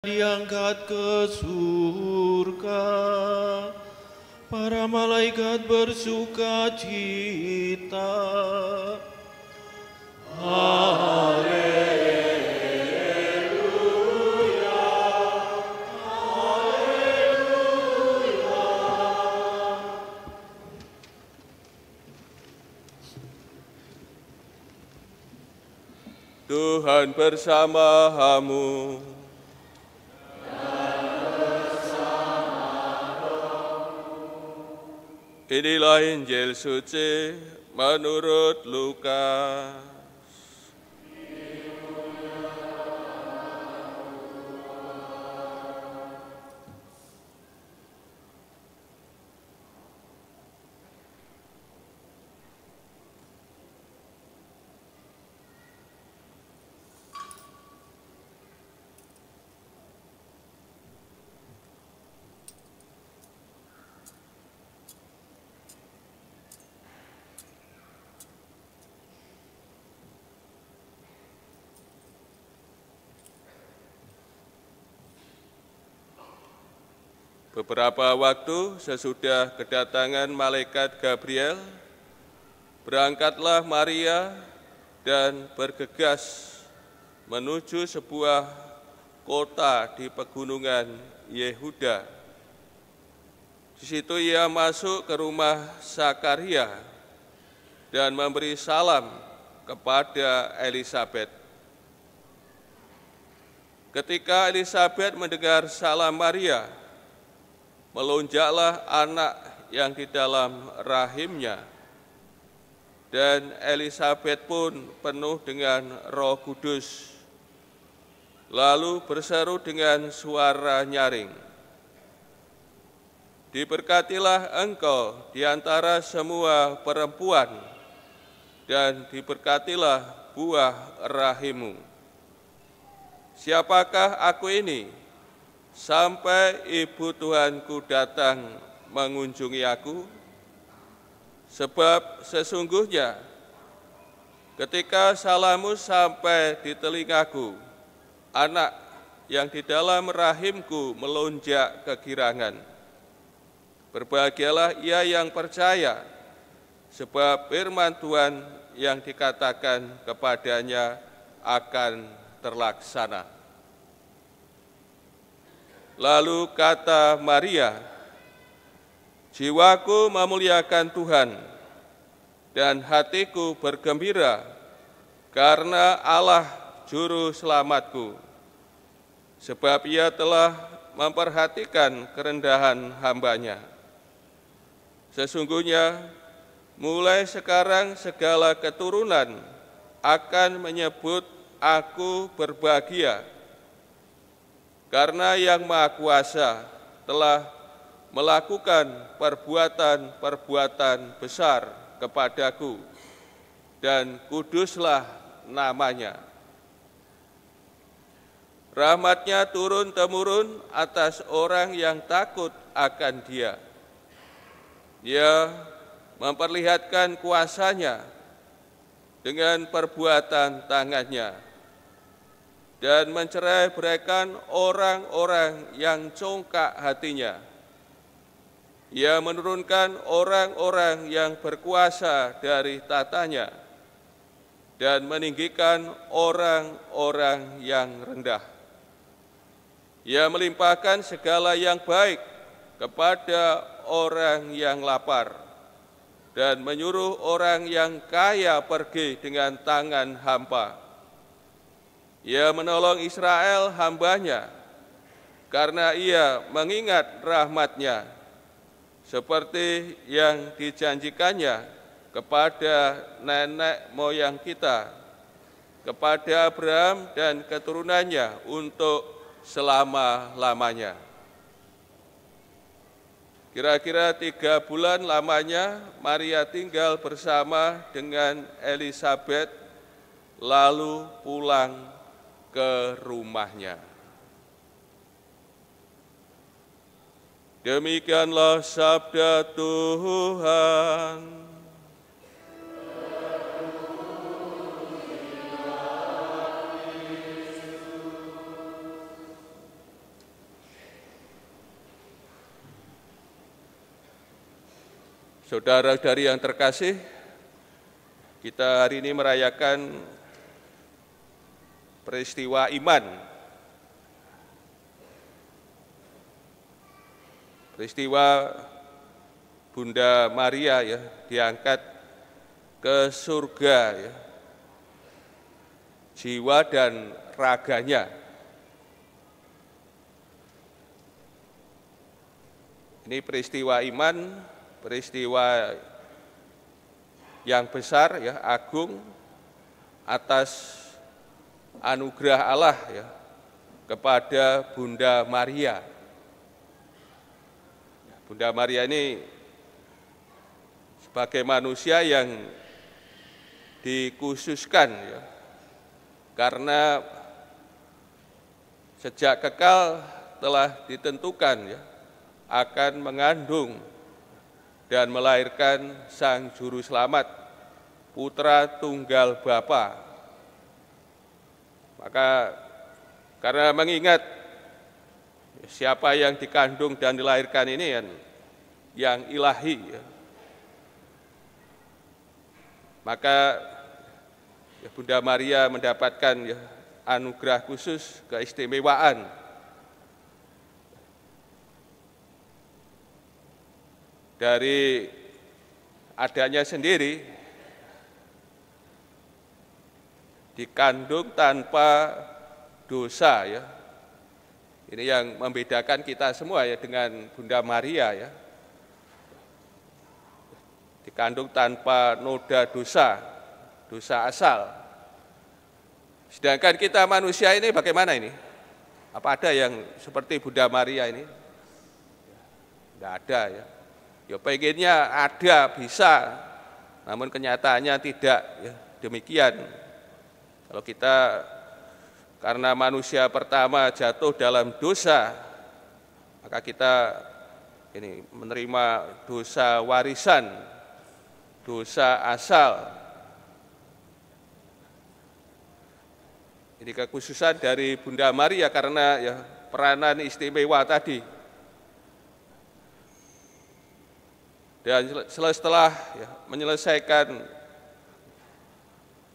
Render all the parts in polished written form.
diangkat ke surga, para malaikat bersuka cita. Haleluya, haleluya. Tuhan bersamamu. Inilah Injil suci menurut Lukas. Beberapa waktu sesudah kedatangan malaikat Gabriel, berangkatlah Maria dan bergegas menuju sebuah kota di pegunungan Yehuda. Di situ ia masuk ke rumah Zakaria dan memberi salam kepada Elisabet. Ketika Elisabet mendengar salam Maria, melonjaklah anak yang di dalam rahimnya, dan Elisabet pun penuh dengan Roh Kudus, lalu berseru dengan suara nyaring, "Diberkatilah engkau di antara semua perempuan, dan diberkatilah buah rahimmu. Siapakah aku ini, sampai ibu Tuhanku datang mengunjungi aku? Sebab sesungguhnya ketika salammu sampai di telingaku, anak yang di dalam rahimku melonjak kegirangan. Berbahagialah ia yang percaya, sebab firman Tuhan yang dikatakan kepadanya akan terlaksana." Lalu kata Maria, "Jiwaku memuliakan Tuhan, dan hatiku bergembira karena Allah Juru Selamatku, sebab ia telah memperhatikan kerendahan hamba-Nya. Sesungguhnya mulai sekarang segala keturunan akan menyebut aku berbahagia, karena Yang Maha Kuasa telah melakukan perbuatan-perbuatan besar kepadaku, dan kuduslah namanya. Rahmat-Nya turun-temurun atas orang yang takut akan Dia. Dia memperlihatkan kuasa-Nya dengan perbuatan tangan-Nya, dan mencerai-beraikan orang-orang yang congkak hatinya. Ia menurunkan orang-orang yang berkuasa dari tatanya, dan meninggikan orang-orang yang rendah. Ia melimpahkan segala yang baik kepada orang yang lapar, dan menyuruh orang yang kaya pergi dengan tangan hampa. Ia menolong Israel hamba-Nya, karena Ia mengingat rahmat-Nya, seperti yang dijanjikannya kepada nenek moyang kita, kepada Abraham dan keturunannya untuk selama-lamanya." Kira-kira 3 bulan lamanya Maria tinggal bersama dengan Elisabet, lalu pulang ke rumahnya. Demikianlah sabda Tuhan. Saudara-saudari yang terkasih, kita hari ini merayakan peristiwa iman. Peristiwa Bunda Maria ya diangkat ke surga ya, jiwa dan raganya. Ini peristiwa iman, peristiwa yang besar ya, agung atas anugerah Allah ya kepada Bunda Maria. Bunda Maria ini sebagai manusia yang dikhususkan ya, karena sejak kekal telah ditentukan ya akan mengandung dan melahirkan Sang Juru Selamat, Putra Tunggal Bapa. Maka karena mengingat siapa yang dikandung dan dilahirkan ini yang ilahi, ya, maka ya, Bunda Maria mendapatkan ya, anugerah khusus, keistimewaan. Dari adanya sendiri, dikandung tanpa dosa ya. Ini yang membedakan kita semua ya dengan Bunda Maria ya. Dikandung tanpa noda dosa, dosa asal. Sedangkan kita manusia ini bagaimana ini? Apa ada yang seperti Bunda Maria ini? Tidak ada ya. Ya pengennya ada, bisa, namun kenyataannya tidak ya, demikian. Kalau kita karena manusia pertama jatuh dalam dosa, maka kita ini menerima dosa warisan, dosa asal. Ini kekhususan dari Bunda Maria karena ya peranan istimewa tadi. Dan setelah ya, menyelesaikan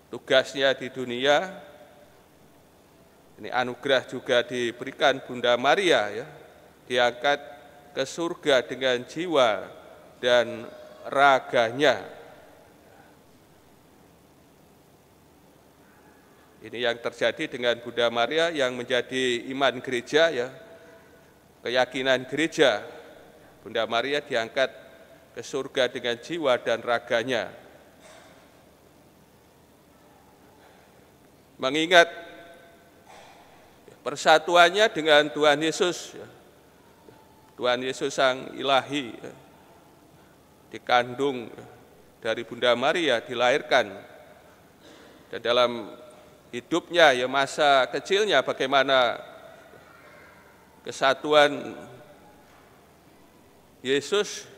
tugasnya di dunia, ini anugerah juga diberikan Bunda Maria ya, diangkat ke surga dengan jiwa dan raganya. Ini yang terjadi dengan Bunda Maria yang menjadi iman gereja ya, keyakinan gereja. Bunda Maria diangkat ke surga dengan jiwa dan raganya. Mengingat persatuannya dengan Tuhan Yesus, Tuhan Yesus Sang Ilahi, dikandung dari Bunda Maria, dilahirkan, dan dalam hidupnya, ya masa kecilnya, bagaimana kesatuan Yesus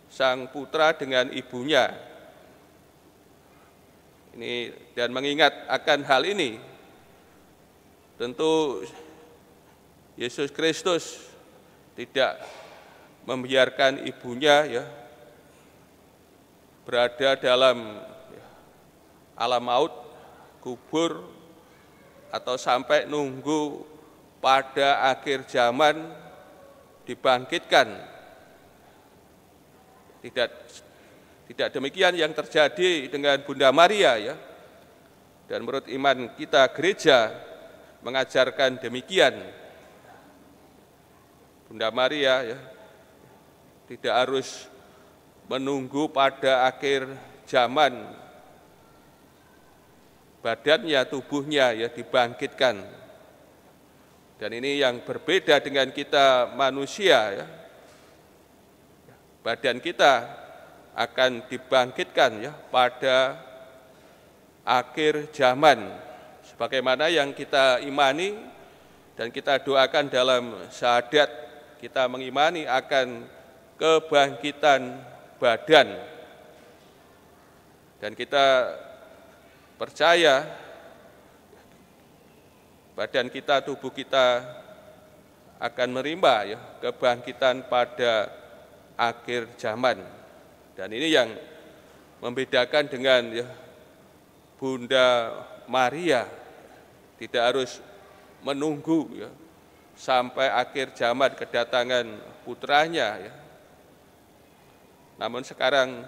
Sang Putra dengan ibunya. Ini dan mengingat akan hal ini, tentu Yesus Kristus tidak membiarkan ibunya ya berada dalam alam maut, kubur, atau sampai nunggu pada akhir zaman dibangkitkan. Tidak demikian yang terjadi dengan Bunda Maria ya. Dan menurut iman kita gereja mengajarkan demikian. Bunda Maria ya tidak harus menunggu pada akhir zaman badannya, tubuhnya ya dibangkitkan. Dan ini yang berbeda dengan kita manusia ya. Badan kita akan dibangkitkan ya pada akhir zaman, sebagaimana yang kita imani dan kita doakan dalam syahadat. Kita mengimani akan kebangkitan badan, dan kita percaya badan kita, tubuh kita akan menerima ya kebangkitan pada akhir zaman. Dan ini yang membedakan dengan ya, Bunda Maria, tidak harus menunggu ya, sampai akhir zaman kedatangan putranya. Ya. Namun sekarang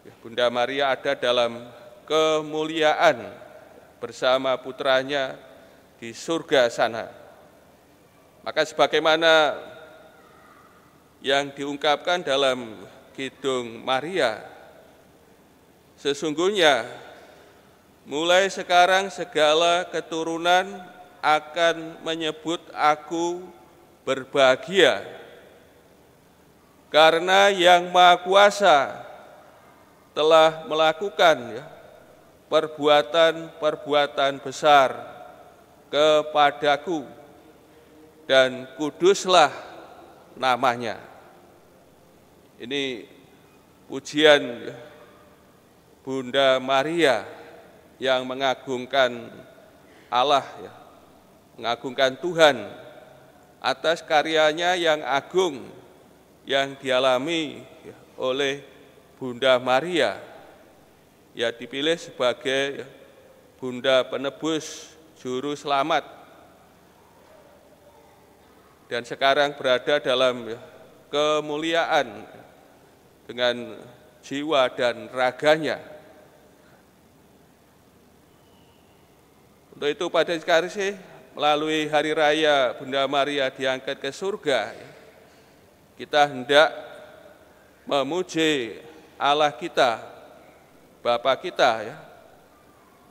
ya, Bunda Maria ada dalam kemuliaan bersama putranya di surga sana. Maka sebagaimana yang diungkapkan dalam Kidung Maria, sesungguhnya mulai sekarang segala keturunan akan menyebut aku berbahagia, karena Yang Maha Kuasa telah melakukan ya, perbuatan-perbuatan besar kepadaku, dan kuduslah namanya. Ini pujian ya, Bunda Maria yang mengagungkan Allah, ya, mengagungkan Tuhan atas karyanya yang agung yang dialami ya, oleh Bunda Maria, ya dipilih sebagai ya, Bunda Penebus Juru Selamat, dan sekarang berada dalam ya, kemuliaan dengan jiwa dan raganya. Untuk itu pada sekarang sih, melalui hari raya Bunda Maria diangkat ke surga, kita hendak memuji Allah kita, Bapa kita ya,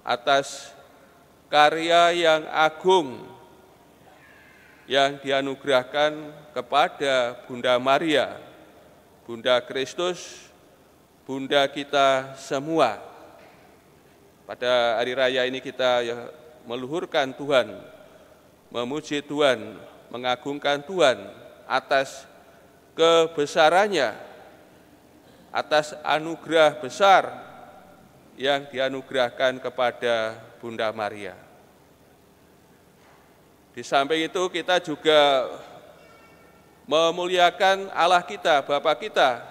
atas karya yang agung yang dianugerahkan kepada Bunda Maria, Bunda Kristus, Bunda kita semua. Pada hari raya ini kita ya, meluhurkan Tuhan, memuji Tuhan, mengagungkan Tuhan atas kebesarannya, atas anugerah besar yang dianugerahkan kepada Bunda Maria. Di samping itu kita juga memuliakan Allah kita, Bapa kita,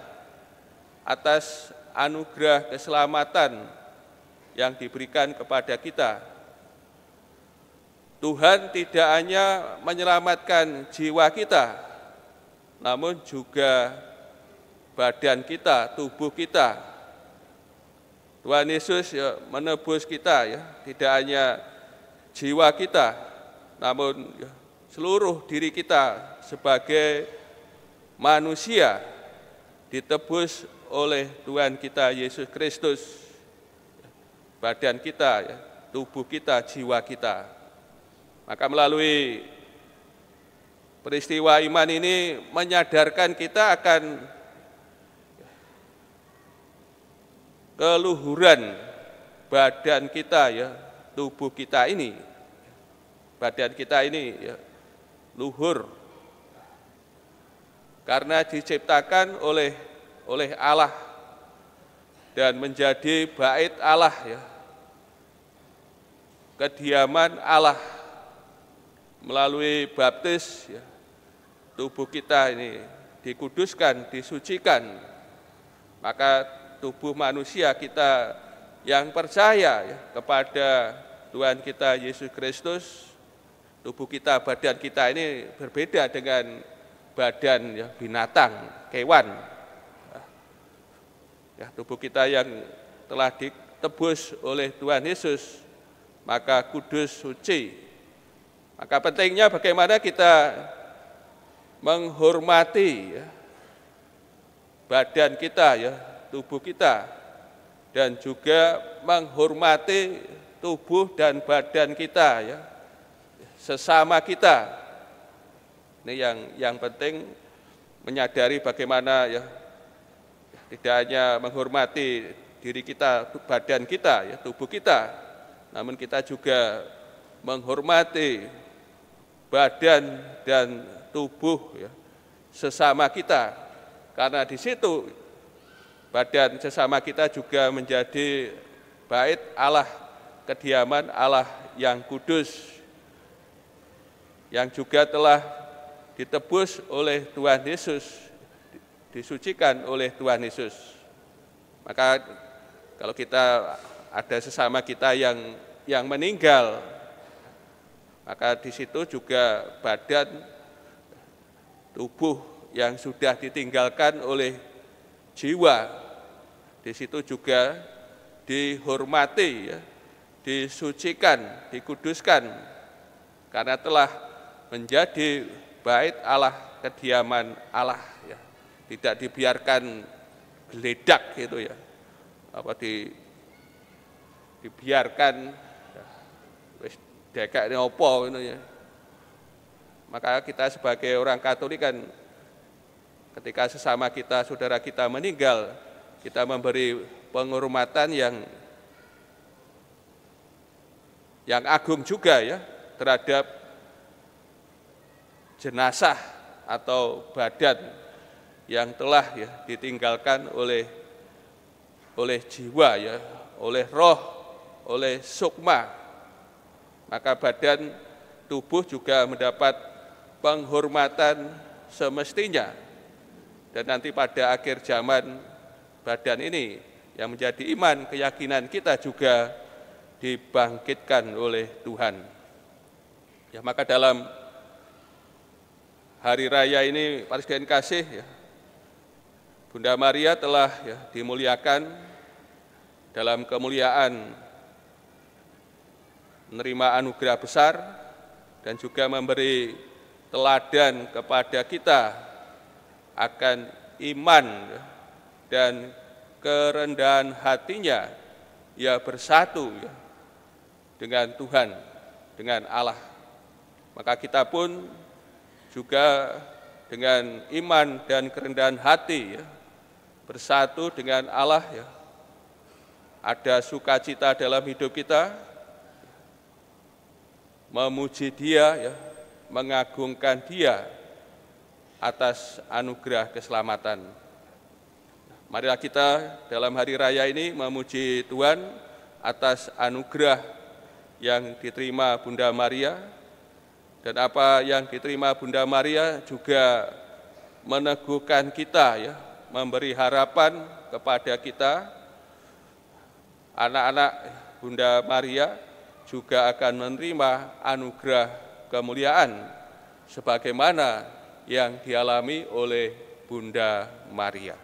atas anugerah keselamatan yang diberikan kepada kita. Tuhan tidak hanya menyelamatkan jiwa kita, namun juga badan kita, tubuh kita. Tuhan Yesus ya, menebus kita, ya, tidak hanya jiwa kita, namun ya, seluruh diri kita sebagai manusia ditebus oleh Tuhan kita Yesus Kristus. Badan kita, ya, tubuh kita, jiwa kita. Maka melalui peristiwa iman ini menyadarkan kita akan keluhuran badan kita, ya, tubuh kita ini. Badan kita ini ya, luhur karena diciptakan oleh Allah dan menjadi bait Allah, ya, kediaman Allah. Melalui baptis ya, tubuh kita ini dikuduskan, disucikan, maka tubuh manusia kita yang percaya ya, kepada Tuhan kita Yesus Kristus, tubuh kita, badan kita ini berbeda dengan badan ya, binatang, kewan. Ya, tubuh kita yang telah ditebus oleh Tuhan Yesus, maka kudus, suci. Maka pentingnya bagaimana kita menghormati ya, badan kita, ya, tubuh kita, dan juga menghormati tubuh dan badan kita, ya, sesama kita. Ini yang penting, menyadari bagaimana ya, tidak hanya menghormati diri kita, badan kita, ya, tubuh kita, namun kita juga menghormati badan dan tubuh ya, sesama kita, karena di situ badan sesama kita juga menjadi bait Allah, kediaman Allah yang kudus, yang juga telah ditebus oleh Tuhan Yesus, disucikan oleh Tuhan Yesus. Maka kalau kita ada sesama kita yang meninggal, maka di situ juga badan tubuh yang sudah ditinggalkan oleh jiwa, di situ juga dihormati, ya, disucikan, dikuduskan, karena telah menjadi bait Allah, kediaman Allah, ya. Tidak dibiarkan geledak gitu ya, dibiarkan wis dekek opo gitu ya. Maka kita sebagai orang Katolik kan ketika sesama kita, saudara kita meninggal, kita memberi penghormatan yang agung juga ya terhadap jenazah atau badan yang telah ya ditinggalkan oleh jiwa ya, oleh roh, oleh sukma. Maka badan tubuh juga mendapat penghormatan semestinya. Dan nanti pada akhir zaman, badan ini yang menjadi iman, keyakinan kita juga dibangkitkan oleh Tuhan. Ya, maka dalam hari raya ini, para sekalian kasih, ya, Bunda Maria telah ya dimuliakan dalam kemuliaan menerima anugerah besar dan juga memberi teladan kepada kita akan iman dan kerendahan hatinya, ia bersatu ya, dengan Tuhan, dengan Allah. Maka kita pun juga dengan iman dan kerendahan hati ya, bersatu dengan Allah ya. Ada sukacita dalam hidup kita, memuji Dia ya, mengagungkan Dia atas anugerah keselamatan. Marilah kita dalam hari raya ini memuji Tuhan atas anugerah yang diterima Bunda Maria, dan apa yang diterima Bunda Maria juga meneguhkan kita ya, memberi harapan kepada kita. Anak-anak Bunda Maria juga akan menerima anugerah kemuliaan sebagaimana yang dialami oleh Bunda Maria.